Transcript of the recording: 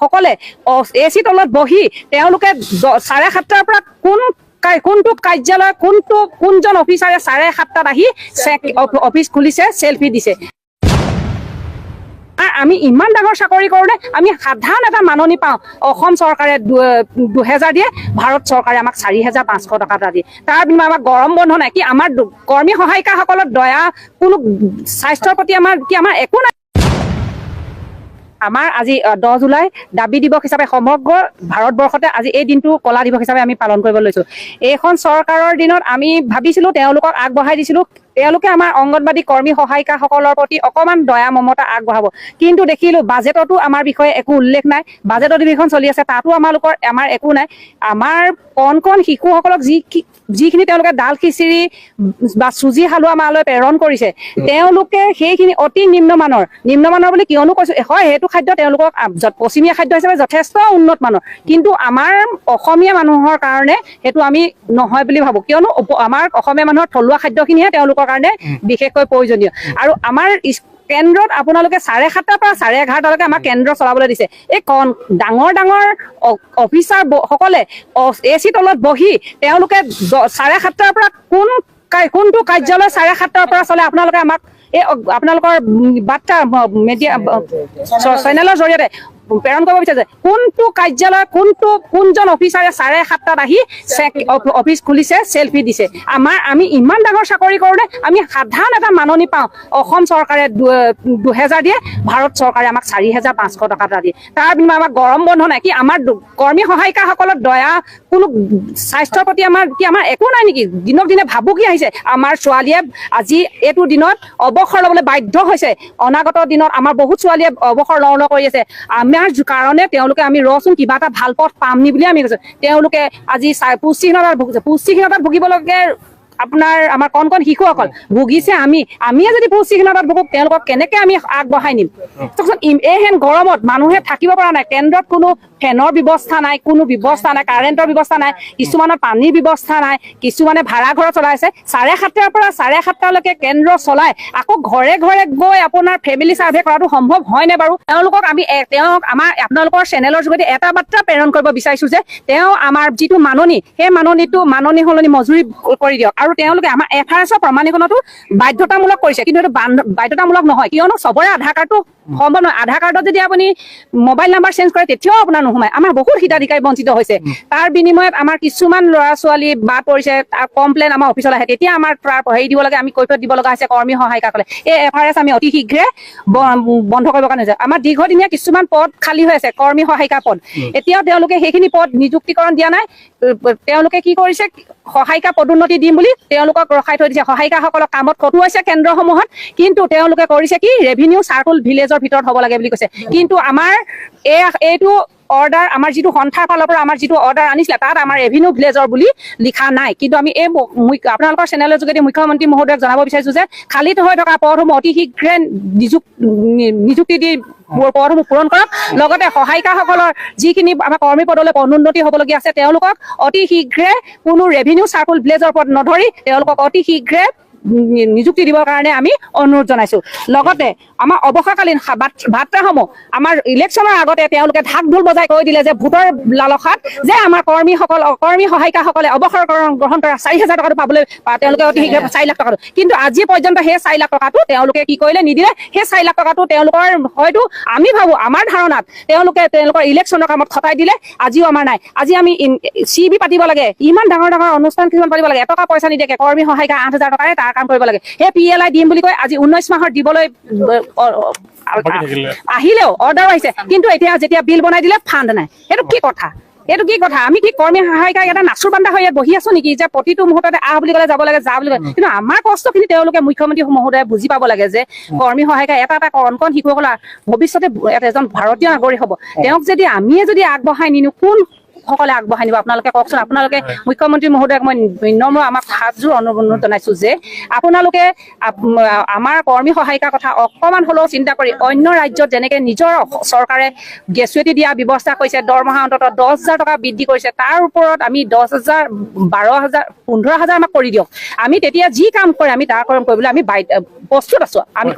সকলে এচি তলত বহি তেওঁলোকে 7:30টাৰ পৰা কোনটো কাৰ্যালয় কোনজন অফিচাৰে 7:30টাত আহি অফিচ খুলিছে সেলফি দিছে। আমি ইমান ডাঙৰ চাকৰি কৰোঁ আমি সাধাৰণ এটা মাননি পাওঁ। অসম চৰকাৰে 2000 দিয়ে, ভাৰত চৰকাৰে আমাক 4500 টকা এটা দিয়ে। তাৰ বিনিময়ত আমাক গৰম বন্ধ নাই কি, আমাৰ কৰ্মী সহায়িকাসকলৰ দয়া কোনো স্বাস্থ্যৰ প্ৰতি আমাৰ একো নাই। আমাৰ আজি 10 জুলাই দাবী দিৱস হিচাপে সমগ্ৰ ভাৰতবৰ্ষতে আজি এই দিনটো কলা দিৱস হিচাপে আমি পালন কৰিব লৈছোঁ। এইখন চৰকাৰৰ দিনত আমি ভাবিছিলোঁ তেওঁলোকক আগবঢ়াই দিছিলোঁ, তেওঁলোকে আমাৰ অংগনবাদী কৰ্মী সহায়িকাসকলৰ প্ৰতি অকণমান দয়া মমতা আগবঢ়াব, কিন্তু দেখিলোঁ বাজেটতো আমাৰ বিষয়ে একো উল্লেখ নাই। বাজেট অধিৱেশন চলি আছে, তাতো আমাৰ একো নাই। আমাৰ কণ শিশুসকলক যিখিনি তেওঁলোকে ডাল খিচিৰি বা চুজি হালোৱা মালৈ প্ৰেৰণ কৰিছে, তেওঁলোকে সেইখিনি অতি নিম্নমানৰ বুলি কিয়নো কৈছোঁ, হয় সেইটো খাদ্য তেওঁলোকক পশ্চিমীয়া খাদ্য হিচাপে যথেষ্ট উন্নত মানৰ, কিন্তু আমাৰ অসমীয়া মানুহৰ কাৰণে সেইটো আমি নহয় বুলি ভাবোঁ। কিয়নো আমাৰ অসমীয়া মানুহৰ থলুৱা খাদ্যখিনিহে তেওঁলোকৰ কাৰণে বিশেষকৈ প্ৰয়োজনীয়। আৰু আমাৰ কেন্দ্ৰত আপোনালোকে 7:30টাৰ পৰা 11:30টালৈকে আমাৰ কেন্দ্ৰ চলাবলৈ দিছে। এই ডাঙৰ অফিচাৰ সকলে এচি তলত বহি তেওঁলোকে 7:30টাৰ পৰা কোনটো কাৰ্যালয় 7:30টাৰ পৰা চলে আপোনালোকে আমাক এই আপোনালোকৰ বাৰ্তা মিডিয়া চেনেলৰ জৰিয়তে প্ৰেৰণ কৰিব বিচাৰিছে। কোনটো কাৰ্যালয় কোনজন অফিচাৰে 7:30টাত আহি অফিচ খুলিছে সেলফি দিছে। আমি ইমান ডাঙৰ চাকৰি কৰোঁ আমি সাধাৰণ এটা মাননি পাওঁ। অসম চৰকাৰে 2000 দিয়ে, ভাৰত চৰকাৰে আমাক 4500 টকা এটা দিয়ে। তাৰ বিনিময়ত আমাক গৰম বন্ধ নাই কি, আমাৰ কৰ্মী সহায়িকাসকলৰ দয়া কোনো স্বাস্থ্যৰ প্ৰতি আমাৰ একো নাই নেকি। দিনক দিনে ভাবুকি আহিছে। আমাৰ ছোৱালীয়ে আজি এইটো দিনত অৱসৰ ল'বলৈ বাধ্য হৈছে। অনাগত দিনত আমাৰ বহুত ছোৱালীয়ে অৱসৰ লওঁ কৰি আছে। আমাৰ কাৰণে তেওঁলোকে আমি ৰচোন কিবা এটা ভাল পথ পাম নি বুলি আমি কৈছোঁ। তেওঁলোকে আজি পুষ্টিহীনতাত ভুগিবলগীয়া আমাৰ কণ শিশুসকল ভুগিছে। আমিয়ে যদি পুষ্টিহীনতাত ভুগোঁ তেওঁলোকক কেনেকে আমি আগবঢ়াই নিম। এইহেন গৰমত মানুহে থাকিব পৰা নাই। কেন্দ্ৰত কোনো ফেনৰ ব্যৱস্থা নাই, কোনো ব্যৱস্থা নাই, কাৰেণ্টৰ ব্যৱস্থা নাই, কিছুমানৰ পানীৰ ব্যৱস্থা নাই, কিছুমানে ভাড়া ঘৰত চলাইছে। 7:30টাৰ পৰা 7:30টালৈকে কেন্দ্ৰ চলাই আকৌ ঘৰে ঘৰে গৈ আপোনাৰ ফেমিলি চাৰ্ভে কৰাটো সম্ভৱ হয়নে বাৰু? তেওঁলোকক আপোনালোকৰ চেনেলৰ যোগেদি এটা বাৰ্তা প্ৰেৰণ কৰিব বিচাৰিছোঁ যে তেওঁ আমাৰ যিটো মাননি, সেই মাননি সলনি মজুৰি কৰি দিয়ক। আৰু তেওঁলোকে আমাৰ FRSৰ প্ৰমাণীকৰণতো বাধ্যতামূলক কৰিছে, কিন্তু এইটো বাধ্যতামূলক নহয়, কিয়নো চবৰে আধাৰ কাৰ্ডটো সম্ভৱ নহয়। আধাৰ কাৰ্ডত যদি আপুনি মোবাইল নাম্বাৰ চেঞ্জ কৰে তেতিয়াও আপোনাৰ নোসোমায়। আমাৰ বহুত হিতাধিকাৰী বঞ্চিত হৈছে। তাৰ বিনিময়ত আমাৰ কিছুমান ল'ৰা ছোৱালী বাদ পৰিছে, কমপ্লেইন আমাৰ অফিচলৈ আহে, তেতিয়া আমাৰ দিব লাগে, আমি কৈফিয়ত দিব লগা হৈছে কৰ্মী সহায়িকাসকলে। এই FRS আমি অতি শীঘ্ৰে বন্ধ কৰিবৰ কাৰণে হৈছে। আমাৰ দীৰ্ঘদিনীয়া কিছুমান পদ খালী হৈ আছে, কৰ্মী সহায়িকা পদ। এতিয়াও তেওঁলোকে সেইখিনি পদ নিযুক্তিকৰণ দিয়া নাই। তেওঁলোকে কি কৰিছে, সহায়িকা পদোন্নতি দিম বুলি তেওঁলোকক ৰখাই থৈ দিছে। সহায়িকাসকলক কামত খটুৱাইছে কেন্দ্ৰসমূহত, কিন্তু তেওঁলোকে কৰিছে কি, ৰেভিনিউ চাৰ্কুল ভিলেজৰ ভিতৰত হ'ব লাগে বুলি কৈছে। কিন্তু আমাৰ এইটো অৰ্ডাৰ, আমাৰ যিটো সন্থাৰ ফালৰ পৰা আমাৰ যিটো অৰ্ডাৰ আনিছিলে তাত আমাৰ ৰেভিনিউ ভিলেজৰ বুলি লিখা নাই। কিন্তু আমি আপোনালোকৰ চেনেলৰ যোগেদি মুখ্যমন্ত্ৰী মহোদয়ক জনাব বিচাৰিছোঁ যে খালী হৈ থকা পদসমূহ অতি শীঘ্ৰে নিযুক্তি দি পদসমূহ পূৰণ কৰক। লগতে সহায়িকাসকলৰ যিখিনি আমাৰ কৰ্মী পদলৈ পদোন্নতি হ'বলগীয়া আছে তেওঁলোকক অতি শীঘ্ৰে কোনো ৰেভিনিউ চাৰ্কুল ভিলেজৰ পদ নধৰি তেওঁলোকক অতি শীঘ্ৰে নিযুক্তি দিবৰ কাৰণে আমি অনুৰোধ জনাইছোঁ। লগতে আমাৰ অৱসৰকালীন ভাত্তাসমূহ আমাৰ ইলেকশ্যনৰ আগতে তেওঁলোকে ঢাক ঢোল বজাই কৈ দিলে যে ভোটৰ লালসাত যে আমাৰ কৰ্মী সহায়িকাসকলে অৱসৰ গ্ৰহণ কৰা 4000 টকাটো পাবলৈ তেওঁলোকে অতি শীঘ্ৰে 4 লাখ টকাটো, কিন্তু আজি পৰ্যন্ত সেই 4 লাখ টকাটো তেওঁলোকে কি কৰিলে, নিদিলে। সেই 4 লাখ টকাটো তেওঁলোকৰ হয়তো আমি ভাবোঁ, আমাৰ ধাৰণাত তেওঁলোকৰ ইলেকশ্যনৰ কামত খটাই দিলে। আজিও আমাৰ নাই। আজি আমি CB পাতিব লাগে, ইমান ডাঙৰ অনুষ্ঠান কিছুমান পাতিব লাগে, এটকা পইচা নিদিয়াকৈ কৰ্মী সহায়িকা 8000 টকাৰে তাৰ কাম কৰিব লাগে। সেই PLI দিম বুলি কৈ আজি 19 মাহৰ দিবলৈ আহিলেও অৰ্ডাৰ আহিছে, কিন্তু এতিয়া যেতিয়া বিল বনাই দিলে ফাণ্ড নাই। এইটো কি কথা? আমি কি কৰ্মী সহায়িকা এটা নাচুৰ বান্দা হৈ ইয়াত বহি আছো নেকি যে প্ৰতিটো মুহূৰ্ততে বুলি ক'লে যাব লাগে, বুলি ক'লে? কিন্তু আমাৰ কষ্টখিনি তেওঁলোকে মুখ্যমন্ত্ৰী মহোদয়ে বুজি পাব লাগে যে কৰ্মী সহায়িকা এটা কণ শিশুসকলৰ ভৱিষ্যতে এজন ভাৰতীয় নাগৰিক হ'ব। তেওঁক যদি আমিয়ে আগবঢ়াই নিনো, কোন সকলে আগবঢ়াই নিব আপোনালোকে কওকচোন। আপোনালোকে মুখ্যমন্ত্ৰী মহোদয়ক মই বিনম্ৰ আমাক হাতযোৰ অনুৰোধ জনাইছোঁ যে আপোনালোকে আমাৰ কৰ্মী সহায়িকাৰ কথা অকণমান হ'লেও চিন্তা কৰি, অন্য ৰাজ্যত যেনেকৈ নিজৰ চৰকাৰে গ্ৰেচুৱেটি দিয়া ব্যৱস্থা কৰিছে, দৰমহা অন্ততঃ 10,000 টকা বৃদ্ধি কৰিছে, তাৰ ওপৰত আমি 10,000, 12,000, 15,000 আমাক কৰি দিয়ক। আমি তেতিয়া যি কাম কৰে আমি তাৰ কাম কৰিবলৈ আমি প্ৰস্তুত আছোঁ। আমি